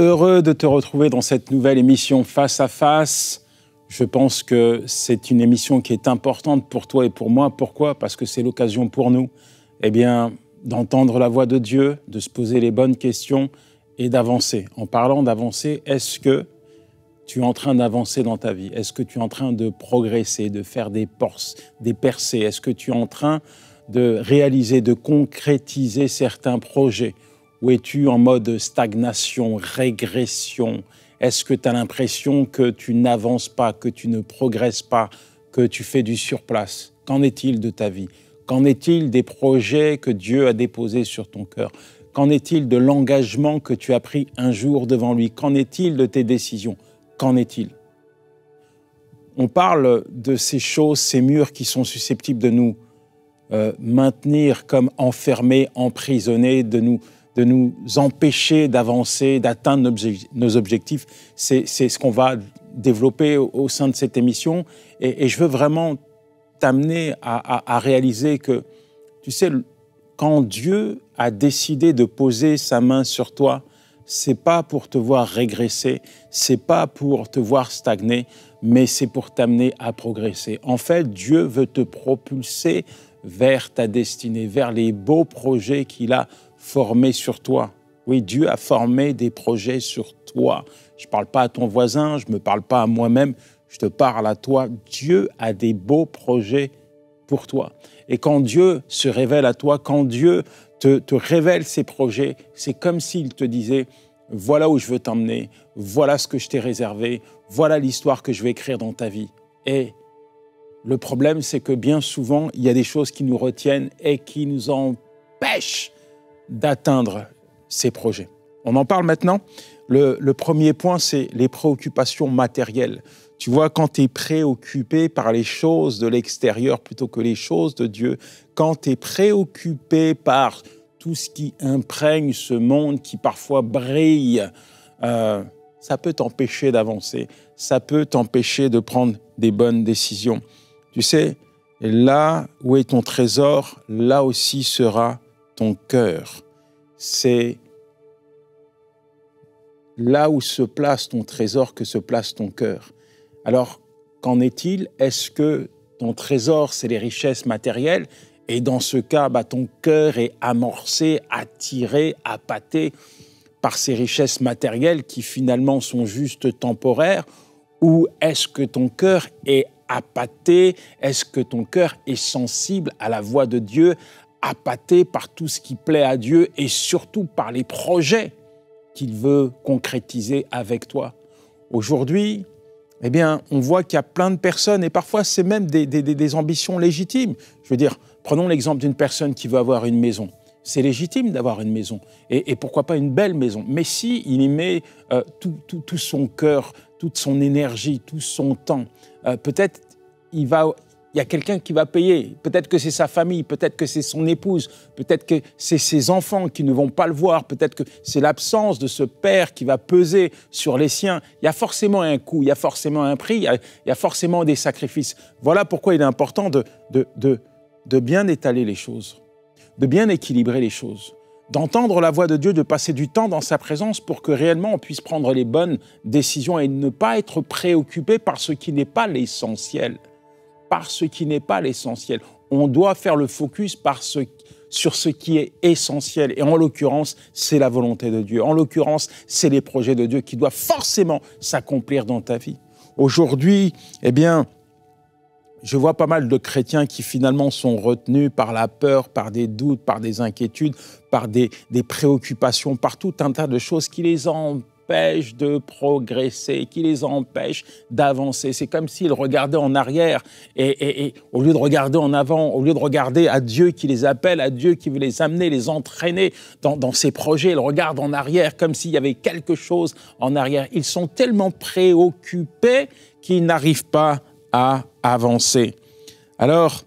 Heureux de te retrouver dans cette nouvelle émission Face à Face. Je pense que c'est une émission qui est importante pour toi et pour moi. Pourquoi? Parce que c'est l'occasion pour nous, d'entendre la voix de Dieu, de se poser les bonnes questions et d'avancer. En parlant d'avancer, est-ce que tu es en train d'avancer dans ta vie? Est-ce que tu es en train de progresser, de faire des percées? Est-ce que tu es en train de réaliser, de concrétiser certains projets? Ou es-tu en mode stagnation, régression? Est-ce que tu as l'impression que tu n'avances pas, que tu ne progresses pas, que tu fais du surplace? Qu'en est-il de ta vie? Qu'en est-il des projets que Dieu a déposés sur ton cœur? Qu'en est-il de l'engagement que tu as pris un jour devant lui? Qu'en est-il de tes décisions? Qu'en est-il? On parle de ces choses, ces murs qui sont susceptibles de nous maintenir comme enfermés, emprisonnés, de nous empêcher d'avancer, d'atteindre nos objectifs. C'est ce qu'on va développer au sein de cette émission. Et je veux vraiment t'amener à réaliser que, tu sais, quand Dieu a décidé de poser sa main sur toi, c'est pas pour te voir régresser, c'est pas pour te voir stagner, mais c'est pour t'amener à progresser. En fait, Dieu veut te propulser vers ta destinée, vers les beaux projets qu'il a formés sur toi. Oui, Dieu a formé des projets sur toi. Je ne parle pas à ton voisin, je ne me parle pas à moi-même, je te parle à toi. Dieu a des beaux projets pour toi. Et quand Dieu se révèle à toi, quand Dieu te révèle ses projets, c'est comme s'il te disait « Voilà où je veux t'emmener, voilà ce que je t'ai réservé, voilà l'histoire que je vais écrire dans ta vie. » Et le problème, c'est que bien souvent, il y a des choses qui nous retiennent et qui nous empêchent d'atteindre ces projets. On en parle maintenant. Le premier point, c'est les préoccupations matérielles. Tu vois, quand tu es préoccupé par les choses de l'extérieur plutôt que les choses de Dieu, quand tu es préoccupé par tout ce qui imprègne ce monde qui parfois brille, ça peut t'empêcher d'avancer, ça peut t'empêcher de prendre des bonnes décisions. Tu sais, là où est ton trésor, là aussi sera ton cœur. C'est là où se place ton trésor que se place ton cœur. Alors, qu'en est-il? Est-ce que ton trésor, c'est les richesses matérielles? Et dans ce cas, ton cœur est amorcé, attiré, appâté par ces richesses matérielles qui finalement sont juste temporaires? Ou est-ce que ton cœur est appâté? Est-ce que ton cœur est sensible à la voix de Dieu, appâté par tout ce qui plaît à Dieu et surtout par les projets qu'il veut concrétiser avec toi? Aujourd'hui, on voit qu'il y a plein de personnes, et parfois c'est même des ambitions légitimes. Je veux dire, prenons l'exemple d'une personne qui veut avoir une maison. C'est légitime d'avoir une maison, et pourquoi pas une belle maison. Mais si il y met tout son cœur, toute son énergie, tout son temps, peut-être il y a quelqu'un qui va payer. Peut-être que c'est sa famille, peut-être que c'est son épouse, peut-être que c'est ses enfants qui ne vont pas le voir, peut-être que c'est l'absence de ce père qui va peser sur les siens. Il y a forcément un coût, il y a forcément un prix, il y a forcément des sacrifices. Voilà pourquoi il est important de bien étaler les choses, de bien équilibrer les choses, d'entendre la voix de Dieu, de passer du temps dans sa présence pour que réellement on puisse prendre les bonnes décisions et ne pas être préoccupé par ce qui n'est pas l'essentiel. Par ce qui n'est pas l'essentiel. On doit faire le focus sur ce qui est essentiel. Et en l'occurrence, c'est la volonté de Dieu. En l'occurrence, c'est les projets de Dieu qui doivent forcément s'accomplir dans ta vie. Aujourd'hui, je vois pas mal de chrétiens qui finalement sont retenus par la peur, par des doutes, par des inquiétudes, par des préoccupations, par tout un tas de choses qui les empêchent de progresser, qui les empêchent d'avancer. C'est comme s'ils regardaient en arrière et au lieu de regarder en avant, au lieu de regarder à Dieu qui les appelle, à Dieu qui veut les amener, les entraîner dans ses projets, ils regardent en arrière comme s'il y avait quelque chose en arrière. Ils sont tellement préoccupés qu'ils n'arrivent pas à avancer. Alors,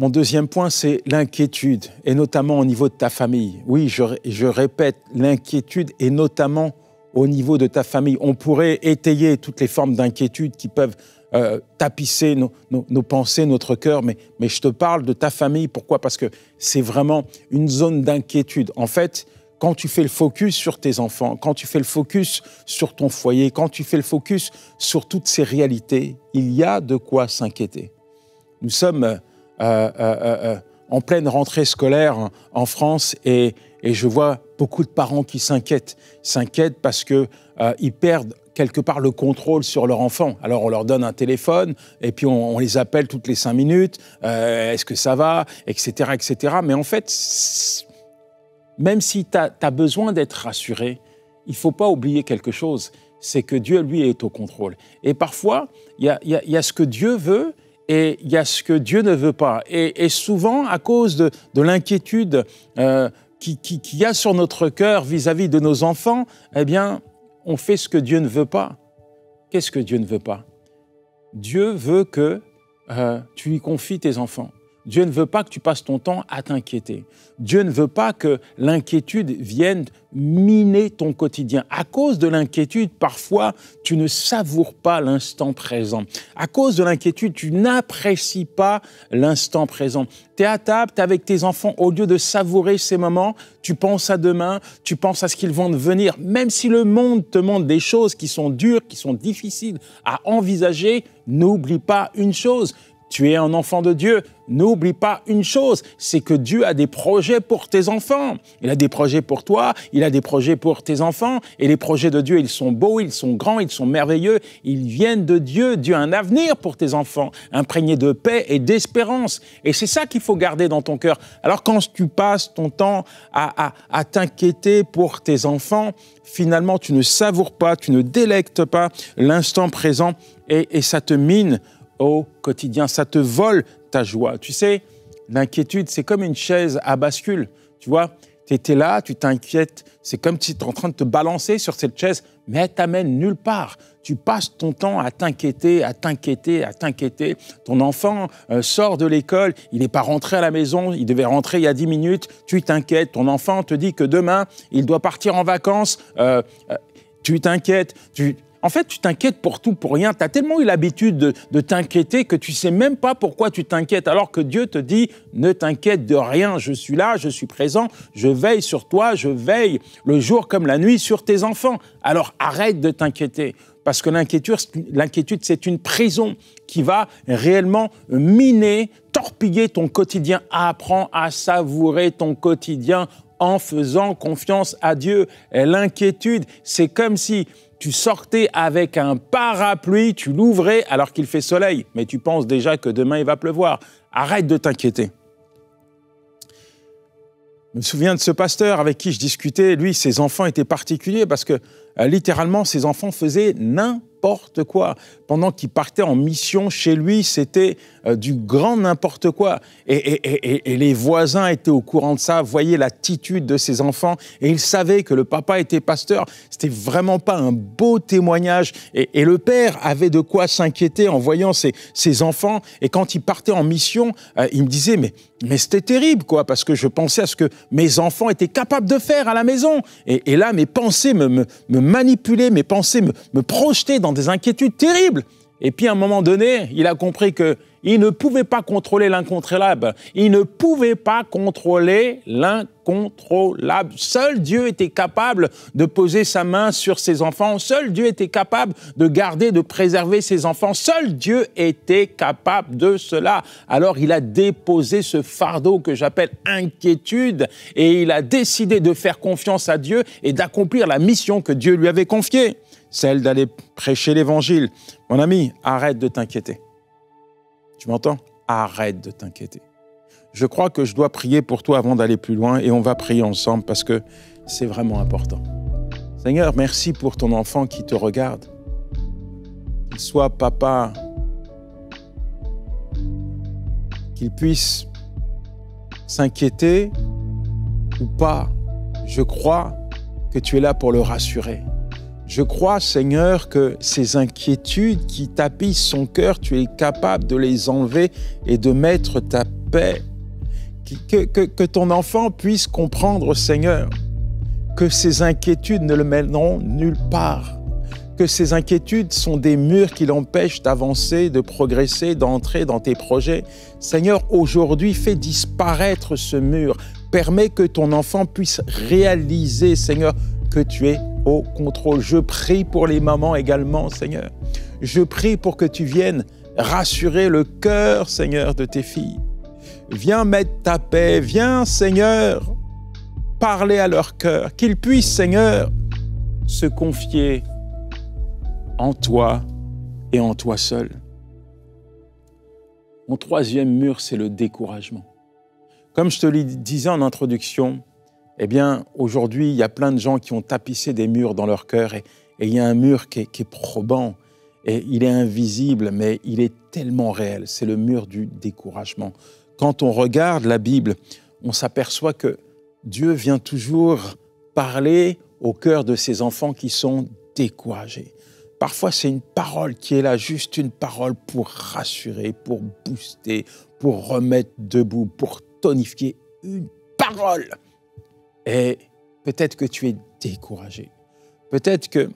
mon deuxième point, c'est l'inquiétude, et notamment au niveau de ta famille. Oui, je répète, l'inquiétude, et notamment au niveau de ta famille. On pourrait étayer toutes les formes d'inquiétude qui peuvent tapisser nos pensées, notre cœur, mais je te parle de ta famille. Pourquoi? Parce que c'est vraiment une zone d'inquiétude. En fait, quand tu fais le focus sur tes enfants, quand tu fais le focus sur ton foyer, quand tu fais le focus sur toutes ces réalités, il y a de quoi s'inquiéter. Nous sommes en pleine rentrée scolaire en France et je vois beaucoup de parents qui s'inquiètent. Ils s'inquiètent parce qu'ils perdent quelque part le contrôle sur leur enfant. Alors on leur donne un téléphone et puis on les appelle toutes les 5 minutes. Est-ce que ça va, etc., etc. Mais en fait, même si tu as besoin d'être rassuré, il ne faut pas oublier quelque chose, c'est que Dieu, lui, est au contrôle. Et parfois, il y a ce que Dieu veut et il y a ce que Dieu ne veut pas. Et souvent, à cause de l'inquiétude qu'il y a sur notre cœur vis-à-vis de nos enfants, eh bien, on fait ce que Dieu ne veut pas. Qu'est-ce que Dieu ne veut pas? Dieu veut que tu lui confies tes enfants. Dieu ne veut pas que tu passes ton temps à t'inquiéter. Dieu ne veut pas que l'inquiétude vienne miner ton quotidien. À cause de l'inquiétude, parfois, tu ne savoures pas l'instant présent. À cause de l'inquiétude, tu n'apprécies pas l'instant présent. Tu es à table, tu es avec tes enfants, au lieu de savourer ces moments, tu penses à demain, tu penses à ce qu'ils vont devenir. Même si le monde te montre des choses qui sont dures, qui sont difficiles à envisager, n'oublie pas une chose. Tu es un enfant de Dieu, n'oublie pas une chose, c'est que Dieu a des projets pour tes enfants. Il a des projets pour toi, il a des projets pour tes enfants. Et les projets de Dieu, ils sont beaux, ils sont grands, ils sont merveilleux. Ils viennent de Dieu. Dieu a un avenir pour tes enfants, imprégné de paix et d'espérance. Et c'est ça qu'il faut garder dans ton cœur. Alors quand tu passes ton temps à t'inquiéter pour tes enfants, finalement, tu ne savoures pas, tu ne délectes pas l'instant présent et ça te mine au quotidien, ça te vole ta joie. Tu sais, l'inquiétude, c'est comme une chaise à bascule. Tu vois, tu étais là, tu t'inquiètes, c'est comme si tu es en train de te balancer sur cette chaise, mais elle t'amène nulle part. Tu passes ton temps à t'inquiéter, à t'inquiéter, à t'inquiéter. Ton enfant sort de l'école, il n'est pas rentré à la maison, il devait rentrer il y a 10 minutes, tu t'inquiètes. Ton enfant te dit que demain, il doit partir en vacances, tu t'inquiètes, En fait, tu t'inquiètes pour tout, pour rien. Tu as tellement eu l'habitude de t'inquiéter que tu ne sais même pas pourquoi tu t'inquiètes, alors que Dieu te dit « Ne t'inquiète de rien, je suis là, je suis présent, je veille sur toi, je veille le jour comme la nuit sur tes enfants. » Alors arrête de t'inquiéter, parce que l'inquiétude, c'est une prison qui va réellement miner, torpiller ton quotidien. Apprends à savourer ton quotidien en faisant confiance à Dieu. Et l'inquiétude, c'est comme si tu sortais avec un parapluie, tu l'ouvrais alors qu'il fait soleil, mais tu penses déjà que demain il va pleuvoir. Arrête de t'inquiéter. Je me souviens de ce pasteur avec qui je discutais. Lui, ses enfants étaient particuliers parce que littéralement, ses enfants faisaient n'importe quoi. Pendant qu'il partait en mission chez lui, c'était du grand n'importe quoi. Et les voisins étaient au courant de ça, voyaient l'attitude de ses enfants et ils savaient que le papa était pasteur. C'était vraiment pas un beau témoignage. Et le père avait de quoi s'inquiéter en voyant ses enfants. Et quand il partait en mission, il me disait mais c'était terrible, quoi, parce que je pensais à ce que mes enfants étaient capables de faire à la maison. Et là, mes pensées me manipulaient, mes pensées me projetaient dans des inquiétudes terribles. Et puis, à un moment donné, il a compris qu'il ne pouvait pas contrôler l'incontrôlable. Il ne pouvait pas contrôler l'incontrôlable. Seul Dieu était capable de poser sa main sur ses enfants. Seul Dieu était capable de garder, de préserver ses enfants. Seul Dieu était capable de cela. Alors, il a déposé ce fardeau que j'appelle inquiétude et il a décidé de faire confiance à Dieu et d'accomplir la mission que Dieu lui avait confiée, celle d'aller prêcher l'Évangile. Mon ami, arrête de t'inquiéter. Tu m'entends? Arrête de t'inquiéter. Je crois que je dois prier pour toi avant d'aller plus loin et on va prier ensemble parce que c'est vraiment important. Seigneur, merci pour ton enfant qui te regarde. Qu'il soit papa, qu'il puisse s'inquiéter ou pas. Je crois que tu es là pour le rassurer. Je crois, Seigneur, que ces inquiétudes qui tapissent son cœur, tu es capable de les enlever et de mettre ta paix. Que ton enfant puisse comprendre, Seigneur, que ces inquiétudes ne le mèneront nulle part. Que ces inquiétudes sont des murs qui l'empêchent d'avancer, de progresser, d'entrer dans tes projets. Seigneur, aujourd'hui, fais disparaître ce mur. Permets que ton enfant puisse réaliser, Seigneur, que tu es au contrôle. Je prie pour les mamans également, Seigneur. Je prie pour que tu viennes rassurer le cœur, Seigneur, de tes filles. Viens mettre ta paix, viens, Seigneur, parler à leur cœur, qu'ils puissent, Seigneur, se confier en toi et en toi seul. Mon troisième mur, c'est le découragement. Comme je te le disais en introduction, eh bien, aujourd'hui, il y a plein de gens qui ont tapissé des murs dans leur cœur et il y a un mur qui est probant et il est invisible, mais il est tellement réel. C'est le mur du découragement. Quand on regarde la Bible, on s'aperçoit que Dieu vient toujours parler au cœur de ses enfants qui sont découragés. Parfois, c'est une parole qui est là, juste une parole pour rassurer, pour booster, pour remettre debout, pour tonifier. Une parole. Et peut-être que tu es découragé. Peut-être que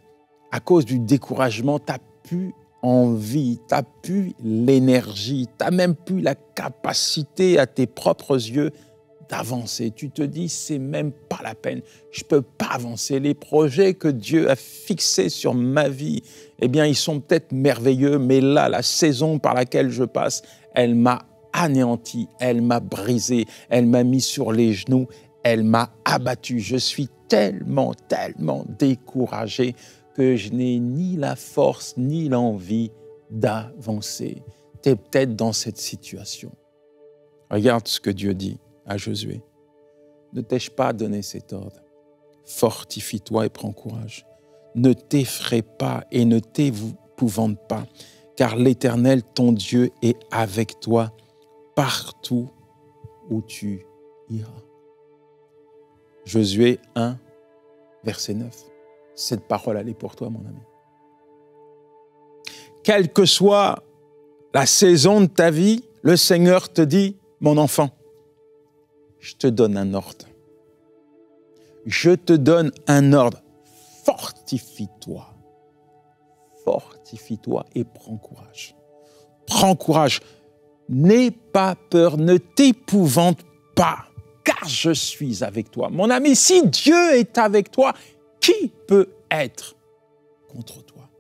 à cause du découragement, tu n'as plus envie, tu n'as plus l'énergie, tu n'as même plus la capacité à tes propres yeux d'avancer. Tu te dis, c'est même pas la peine, je ne peux pas avancer. Les projets que Dieu a fixés sur ma vie, eh bien, ils sont peut-être merveilleux, mais là, la saison par laquelle je passe, elle m'a anéanti, elle m'a brisé, elle m'a mis sur les genoux, elle m'a abattu. Je suis tellement découragé que je n'ai ni la force ni l'envie d'avancer. Tu es peut-être dans cette situation. Regarde ce que Dieu dit à Josué. Ne t'ai-je pas donné cet ordre? Fortifie-toi et prends courage. Ne t'effraie pas et ne t'épouvante pas, car l'Éternel, ton Dieu, est avec toi partout où tu iras. Josué 1, verset 9. Cette parole, elle est pour toi, mon ami. Quelle que soit la saison de ta vie, le Seigneur te dit, mon enfant, je te donne un ordre. Je te donne un ordre. Fortifie-toi. Fortifie-toi et prends courage. Prends courage. N'aie pas peur, ne t'épouvante pas, car je suis avec toi. Mon ami, si Dieu est avec toi, qui peut être contre toi?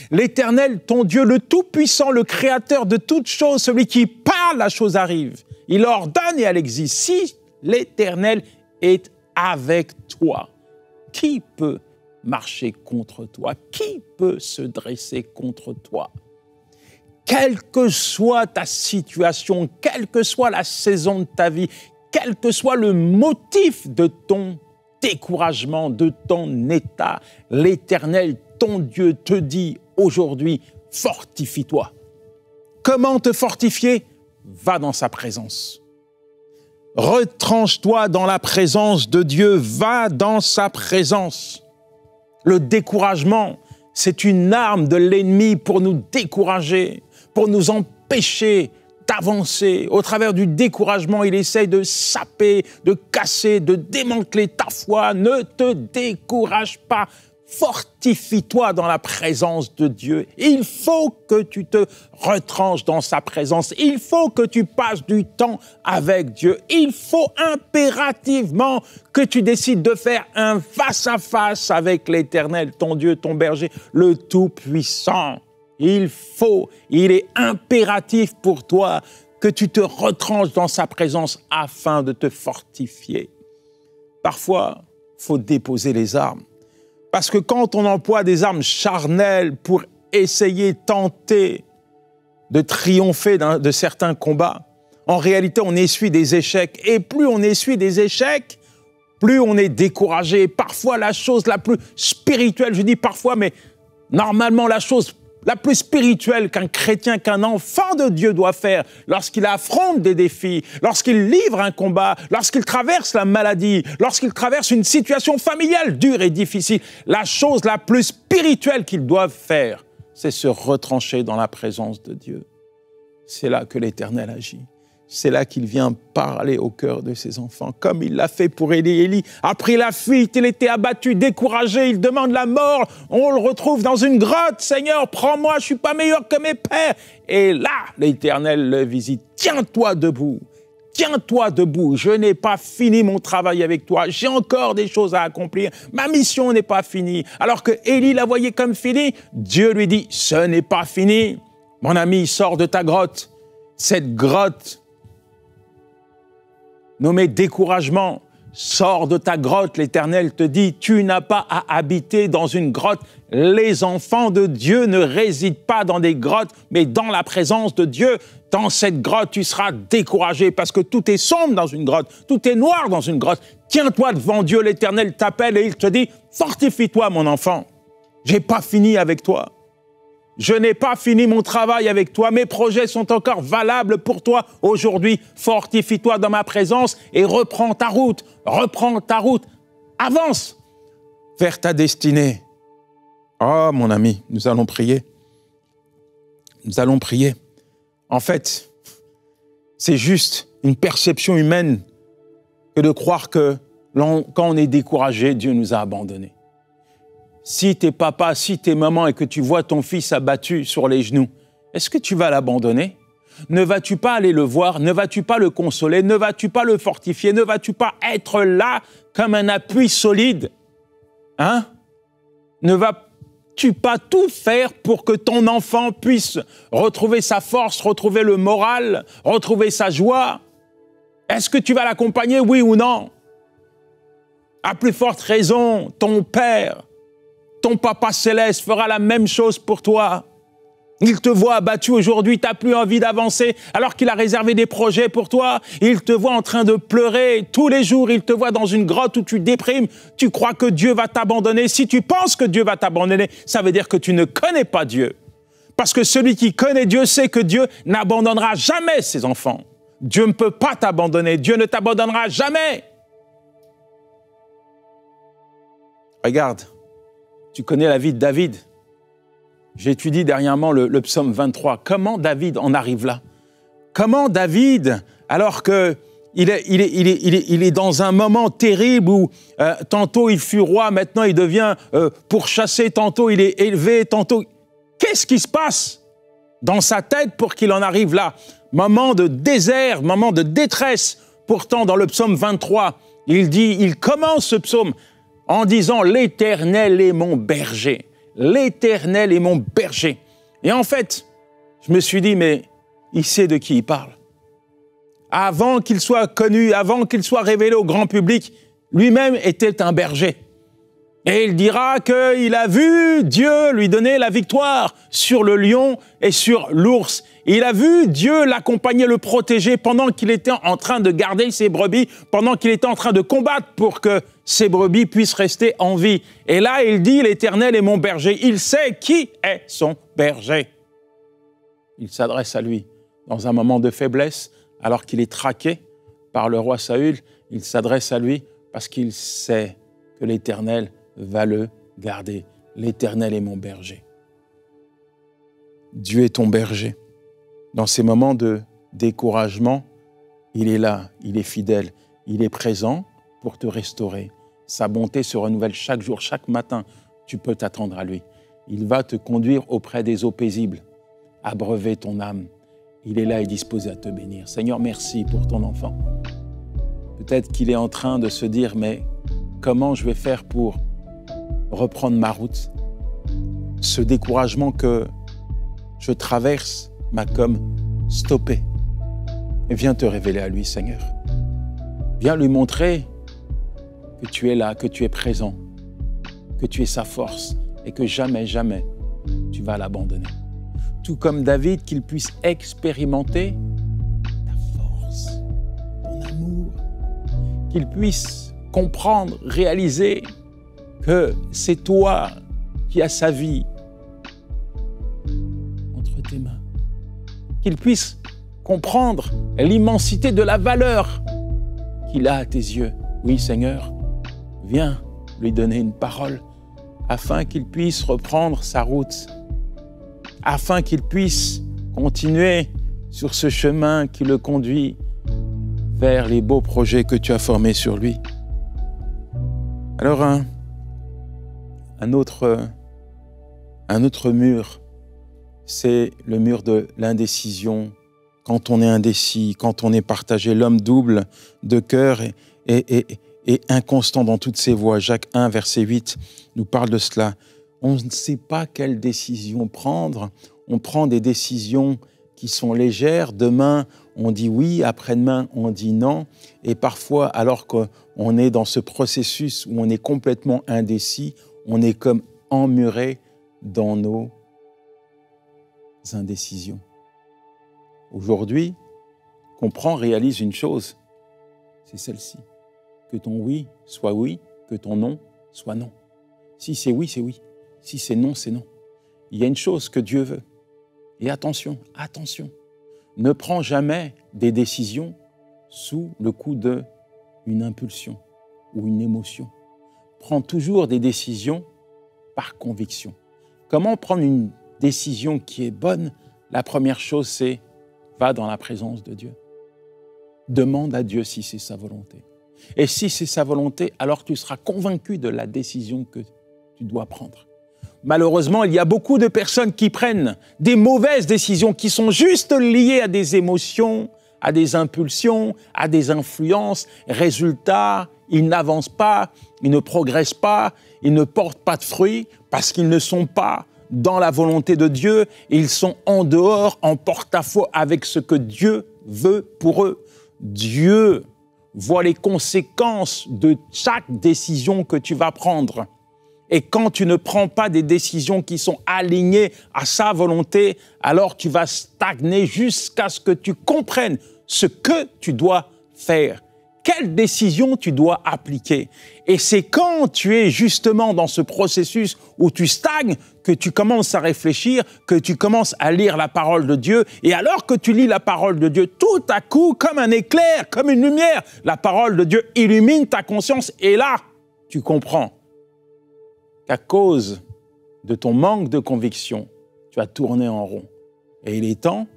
L'Éternel, ton Dieu, le Tout-Puissant, le Créateur de toutes choses, celui qui parle, la chose arrive. Il ordonne et elle existe. Si l'Éternel est avec toi, qui peut marcher contre toi? Qui peut se dresser contre toi? Quelle que soit ta situation, quelle que soit la saison de ta vie, quel que soit le motif de ton découragement, de ton état, l'Éternel, ton Dieu, te dit aujourd'hui, fortifie-toi. Comment te fortifier? Va dans sa présence. Retranche-toi dans la présence de Dieu, va dans sa présence. Le découragement, c'est une arme de l'ennemi pour nous décourager, pour nous empêcher d'avancer. Au travers du découragement, il essaye de saper, de casser, de démanteler ta foi. Ne te décourage pas. Fortifie-toi dans la présence de Dieu. Il faut que tu te retranches dans sa présence. Il faut que tu passes du temps avec Dieu. Il faut impérativement que tu décides de faire un face-à-face avec l'Éternel, ton Dieu, ton berger, le Tout-Puissant. Il est impératif pour toi que tu te retranches dans sa présence afin de te fortifier. Parfois, il faut déposer les armes. Parce que quand on emploie des armes charnelles pour essayer, tenter de triompher de certains combats, en réalité, on essuie des échecs. Et plus on essuie des échecs, plus on est découragé. Parfois, la chose la plus spirituelle, je dis parfois, mais normalement, la chose la plus spirituelle qu'un chrétien, qu'un enfant de Dieu doit faire lorsqu'il affronte des défis, lorsqu'il livre un combat, lorsqu'il traverse la maladie, lorsqu'il traverse une situation familiale dure et difficile, la chose la plus spirituelle qu'il doit faire, c'est se retrancher dans la présence de Dieu. C'est là que l'Éternel agit. C'est là qu'il vient parler au cœur de ses enfants, comme il l'a fait pour Élie. Élie a pris la fuite, il était abattu, découragé, il demande la mort. On le retrouve dans une grotte. « Seigneur, prends-moi, je ne suis pas meilleur que mes pères. » Et là, l'Éternel le visite. « Tiens-toi debout, tiens-toi debout, je n'ai pas fini mon travail avec toi, j'ai encore des choses à accomplir, ma mission n'est pas finie. Alors que Élie la voyait comme finie, Dieu lui dit, ce n'est pas fini. Mon ami, sors de ta grotte. Cette grotte nommée découragement, sors de ta grotte, l'Éternel te dit, tu n'as pas à habiter dans une grotte. Les enfants de Dieu ne résident pas dans des grottes, mais dans la présence de Dieu. Dans cette grotte, tu seras découragé parce que tout est sombre dans une grotte, tout est noir dans une grotte. Tiens-toi devant Dieu, l'Éternel t'appelle et il te dit, fortifie-toi mon enfant, j'ai pas fini avec toi. Je n'ai pas fini mon travail avec toi. Mes projets sont encore valables pour toi aujourd'hui. Fortifie-toi dans ma présence et reprends ta route. Reprends ta route. Avance vers ta destinée. Oh, mon ami, nous allons prier. Nous allons prier. En fait, c'est juste une perception humaine que de croire que quand on est découragé, Dieu nous a abandonnés. Si t'es papa, si t'es maman et que tu vois ton fils abattu sur les genoux, est-ce que tu vas l'abandonner? Ne vas-tu pas aller le voir? Ne vas-tu pas le consoler? Ne vas-tu pas le fortifier? Ne vas-tu pas être là comme un appui solide? Hein? Ne vas-tu pas tout faire pour que ton enfant puisse retrouver sa force, retrouver le moral, retrouver sa joie? Est-ce que tu vas l'accompagner, oui ou non? À plus forte raison, ton père, ton papa céleste fera la même chose pour toi. Il te voit abattu aujourd'hui, tu n'as plus envie d'avancer alors qu'il a réservé des projets pour toi. Il te voit en train de pleurer tous les jours, il te voit dans une grotte où tu déprimes. Tu crois que Dieu va t'abandonner. Si tu penses que Dieu va t'abandonner, ça veut dire que tu ne connais pas Dieu. Parce que celui qui connaît Dieu sait que Dieu n'abandonnera jamais ses enfants. Dieu ne peut pas t'abandonner, Dieu ne t'abandonnera jamais. Regarde. Tu connais la vie de David. J'étudie dernièrement le psaume 23. Comment David en arrive là? Comment David, alors qu'il est dans un moment terrible où tantôt il fut roi, maintenant il devient pourchassé, tantôt il est élevé, tantôt... Qu'est-ce qui se passe dans sa tête pour qu'il en arrive là? Moment de désert, moment de détresse. Pourtant, dans le psaume 23, il commence ce psaume en disant « L'Éternel est mon berger. L'Éternel est mon berger. » Et en fait, je me suis dit, mais il sait de qui il parle. Avant qu'il soit connu, avant qu'il soit révélé au grand public, lui-même était un berger. Et il dira qu'il a vu Dieu lui donner la victoire sur le lion et sur l'ours. Il a vu Dieu l'accompagner, le protéger pendant qu'il était en train de garder ses brebis, pendant qu'il était en train de combattre pour que ses brebis puissent rester en vie. Et là, il dit, l'Éternel est mon berger. Il sait qui est son berger. Il s'adresse à lui dans un moment de faiblesse, alors qu'il est traqué par le roi Saül. Il s'adresse à lui parce qu'il sait que l'Éternel va le garder. L'Éternel est mon berger. Dieu est ton berger. Dans ces moments de découragement, il est là, il est fidèle, il est présent pour te restaurer. Sa bonté se renouvelle chaque jour, chaque matin. Tu peux t'attendre à lui. Il va te conduire auprès des eaux paisibles, abreuver ton âme. Il est là et disposé à te bénir. Seigneur, merci pour ton enfant. Peut-être qu'il est en train de se dire, mais comment je vais faire pour reprendre ma route? Ce découragement que je traverse m'a comme stoppé. Et viens te révéler à lui, Seigneur. Viens lui montrer que tu es là, que tu es présent, que tu es sa force et que jamais, jamais tu vas l'abandonner. Tout comme David, qu'il puisse expérimenter ta force, ton amour, qu'il puisse comprendre, réaliser que c'est toi qui as sa vie entre tes mains. Qu'il puisse comprendre l'immensité de la valeur qu'il a à tes yeux. Oui, Seigneur, viens lui donner une parole afin qu'il puisse reprendre sa route, afin qu'il puisse continuer sur ce chemin qui le conduit vers les beaux projets que tu as formés sur lui. Alors, un autre mur, c'est le mur de l'indécision quand on est indécis, quand on est partagé. L'homme double de cœur et inconstant dans toutes ses voies. Jacques 1, verset 8, nous parle de cela. On ne sait pas quelle décision prendre. On prend des décisions qui sont légères. Demain, on dit oui. Après-demain, on dit non. Et parfois, alors qu'on est dans ce processus où on est complètement indécis, on est comme emmuré dans nos indécisions. Aujourd'hui, comprends, réalise une chose, c'est celle-ci. Que ton oui soit oui, que ton non soit non. Si c'est oui, c'est oui. Si c'est non, c'est non. Il y a une chose que Dieu veut. Et attention, attention, ne prends jamais des décisions sous le coup d'une impulsion ou une émotion. Prends toujours des décisions par conviction. Comment prendre une décision qui est bonne? La première chose, c'est va dans la présence de Dieu. Demande à Dieu si c'est sa volonté. Et si c'est sa volonté, alors tu seras convaincu de la décision que tu dois prendre. Malheureusement, il y a beaucoup de personnes qui prennent des mauvaises décisions qui sont juste liées à des émotions, à des impulsions, à des influences. Résultat, ils n'avancent pas, ils ne progressent pas, ils ne portent pas de fruits parce qu'ils ne sont pas dans la volonté de Dieu et ils sont en dehors, en porte-à-faux avec ce que Dieu veut pour eux. Dieu voit les conséquences de chaque décision que tu vas prendre. Et quand tu ne prends pas des décisions qui sont alignées à sa volonté, alors tu vas stagner jusqu'à ce que tu comprennes ce que tu dois faire. Quelle décision tu dois appliquer? Et c'est quand tu es justement dans ce processus où tu stagnes que tu commences à réfléchir, que tu commences à lire la parole de Dieu. Et alors que tu lis la parole de Dieu, tout à coup, comme un éclair, comme une lumière, la parole de Dieu illumine ta conscience. Et là, tu comprends qu'à cause de ton manque de conviction, tu as tourné en rond. Et il est temps,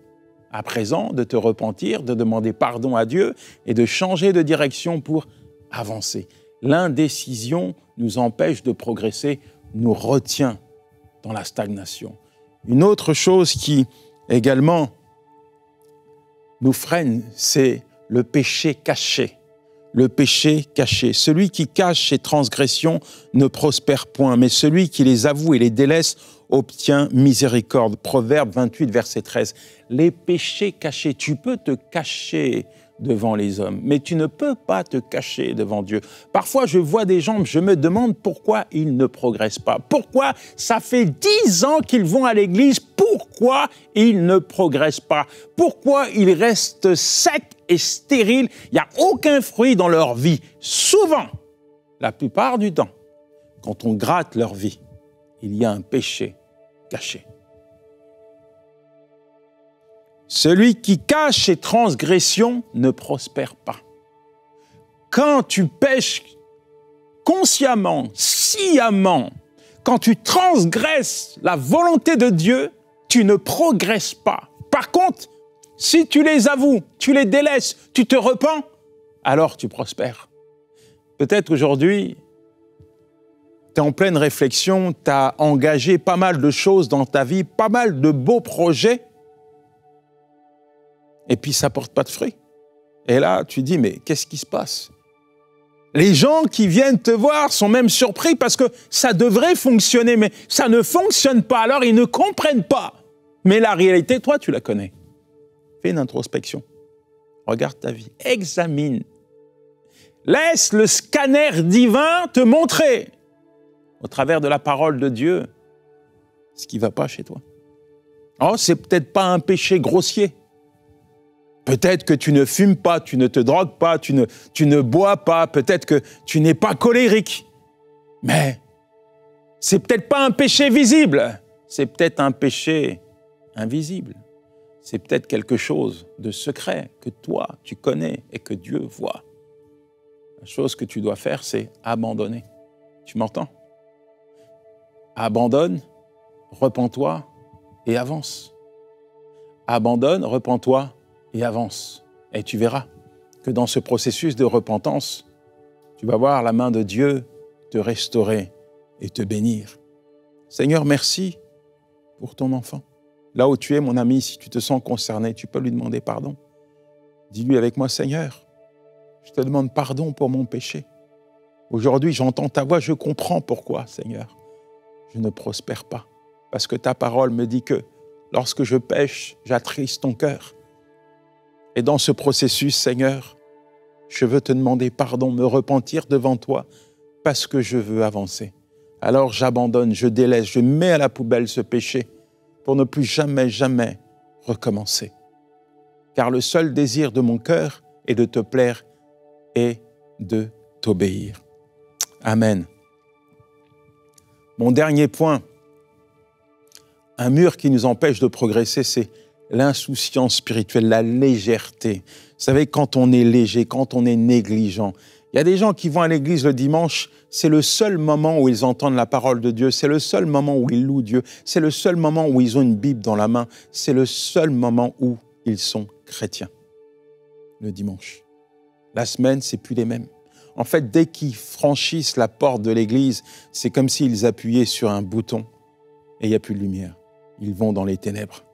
à présent, de te repentir, de demander pardon à Dieu et de changer de direction pour avancer. L'indécision nous empêche de progresser, nous retient dans la stagnation. Une autre chose qui également nous freine, c'est le péché caché. Le péché caché. Celui qui cache ses transgressions ne prospère point, mais celui qui les avoue et les délaisse obtient miséricorde. Proverbe 28, verset 13. Les péchés cachés, tu peux te cacher devant les hommes, mais tu ne peux pas te cacher devant Dieu. Parfois, je vois des gens, je me demande pourquoi ils ne progressent pas. Pourquoi ça fait 10 ans qu'ils vont à l'église, pourquoi ils ne progressent pas? Pourquoi ils restent secs et stériles? Il n'y a aucun fruit dans leur vie. Souvent, la plupart du temps, quand on gratte leur vie, il y a un péché caché. Celui qui cache ses transgressions ne prospère pas. Quand tu pèches consciemment, sciemment, quand tu transgresses la volonté de Dieu, tu ne progresses pas. Par contre, si tu les avoues, tu les délaisses, tu te repens, alors tu prospères. Peut-être qu'aujourd'hui, tu es en pleine réflexion, tu as engagé pas mal de choses dans ta vie, pas mal de beaux projets, et puis ça ne porte pas de fruits. Et là, tu dis, mais qu'est-ce qui se passe? Les gens qui viennent te voir sont même surpris parce que ça devrait fonctionner, mais ça ne fonctionne pas, alors ils ne comprennent pas. Mais la réalité, toi, tu la connais. Fais une introspection. Regarde ta vie. Examine. Laisse le scanner divin te montrer, au travers de la parole de Dieu, ce qui ne va pas chez toi. Oh, c'est peut-être pas un péché grossier. Peut-être que tu ne fumes pas, tu ne te drogues pas, tu ne bois pas, peut-être que tu n'es pas colérique. Mais c'est peut-être pas un péché visible, c'est peut-être un péché invisible. C'est peut-être quelque chose de secret que toi, tu connais et que Dieu voit. La chose que tu dois faire, c'est abandonner. Tu m'entends? Abandonne, repens-toi et avance. Abandonne, repens-toi et avance. Et tu verras que dans ce processus de repentance, tu vas voir la main de Dieu te restaurer et te bénir. Seigneur, merci pour ton enfant. Là où tu es, mon ami, si tu te sens concerné, tu peux lui demander pardon. Dis-lui avec moi, Seigneur, je te demande pardon pour mon péché. Aujourd'hui, j'entends ta voix, je comprends pourquoi, Seigneur. Je ne prospère pas, parce que ta parole me dit que lorsque je pêche, j'attriste ton cœur. Et dans ce processus, Seigneur, je veux te demander pardon, me repentir devant toi, parce que je veux avancer. Alors j'abandonne, je délaisse, je mets à la poubelle ce péché pour ne plus jamais, jamais recommencer. Car le seul désir de mon cœur est de te plaire et de t'obéir. Amen. Mon dernier point, un mur qui nous empêche de progresser, c'est l'insouciance spirituelle, la légèreté. Vous savez, quand on est léger, quand on est négligent, il y a des gens qui vont à l'église le dimanche, c'est le seul moment où ils entendent la parole de Dieu, c'est le seul moment où ils louent Dieu, c'est le seul moment où ils ont une Bible dans la main, c'est le seul moment où ils sont chrétiens, le dimanche. La semaine, c'est plus les mêmes. En fait, dès qu'ils franchissent la porte de l'église, c'est comme s'ils appuyaient sur un bouton et il n'y a plus de lumière. Ils vont dans les ténèbres.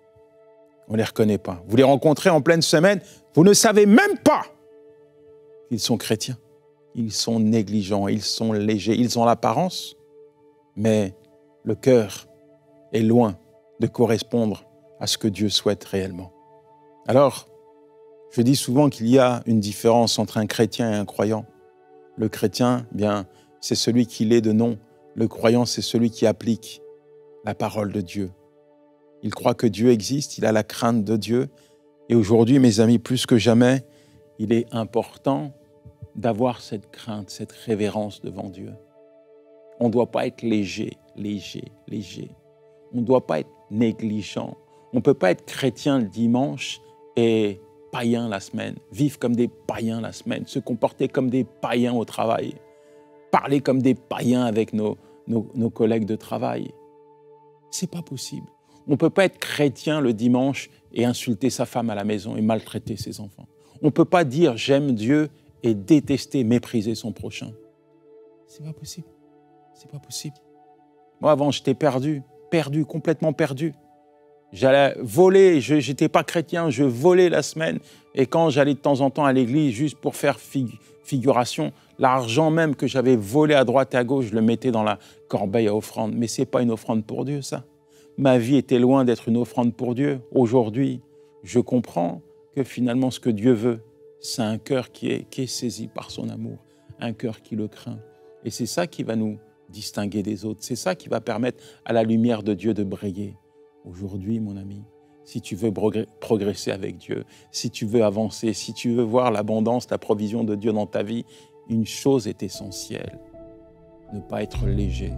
On ne les reconnaît pas. Vous les rencontrez en pleine semaine, vous ne savez même pas qu'ils sont chrétiens. Ils sont négligents, ils sont légers, ils ont l'apparence, mais le cœur est loin de correspondre à ce que Dieu souhaite réellement. Alors, je dis souvent qu'il y a une différence entre un chrétien et un croyant. Le chrétien, bien, c'est celui qui l'est de nom. Le croyant, c'est celui qui applique la parole de Dieu. Il croit que Dieu existe, il a la crainte de Dieu. Et aujourd'hui, mes amis, plus que jamais, il est important d'avoir cette crainte, cette révérence devant Dieu. On ne doit pas être léger. On ne doit pas être négligent. On ne peut pas être chrétien le dimanche et païen la semaine, vivre comme des païens la semaine, se comporter comme des païens au travail, parler comme des païens avec nos collègues de travail. C'est pas possible. On ne peut pas être chrétien le dimanche et insulter sa femme à la maison et maltraiter ses enfants. On ne peut pas dire « j'aime Dieu » et détester, mépriser son prochain. C'est pas possible. C'est pas possible. Moi, avant, j'étais perdu, complètement perdu. J'allais voler, je n'étais pas chrétien, je volais la semaine. Et quand j'allais de temps en temps à l'église, juste pour faire figuration, l'argent même que j'avais volé à droite et à gauche, je le mettais dans la corbeille à offrande. Mais ce n'est pas une offrande pour Dieu, ça. Ma vie était loin d'être une offrande pour Dieu. Aujourd'hui, je comprends que finalement, ce que Dieu veut, c'est un cœur qui est saisi par son amour, un cœur qui le craint. Et c'est ça qui va nous distinguer des autres. C'est ça qui va permettre à la lumière de Dieu de briller. Aujourd'hui, mon ami, si tu veux progresser avec Dieu, si tu veux avancer, si tu veux voir l'abondance, la provision de Dieu dans ta vie, une chose est essentielle. Ne pas être léger,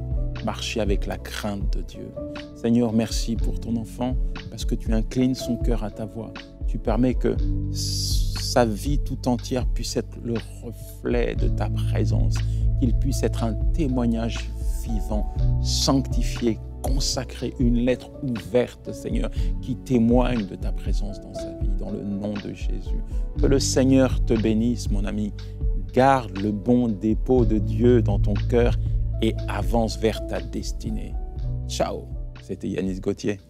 marcher avec la crainte de Dieu. Seigneur, merci pour ton enfant, parce que tu inclines son cœur à ta voix. Tu permets que sa vie tout entière puisse être le reflet de ta présence, qu'il puisse être un témoignage vivant, sanctifié, consacré, une lettre ouverte, Seigneur, qui témoigne de ta présence dans sa vie, dans le nom de Jésus. Que le Seigneur te bénisse, mon ami. Garde le bon dépôt de Dieu dans ton cœur et avance vers ta destinée. Ciao, c'était Yanis Gauthier.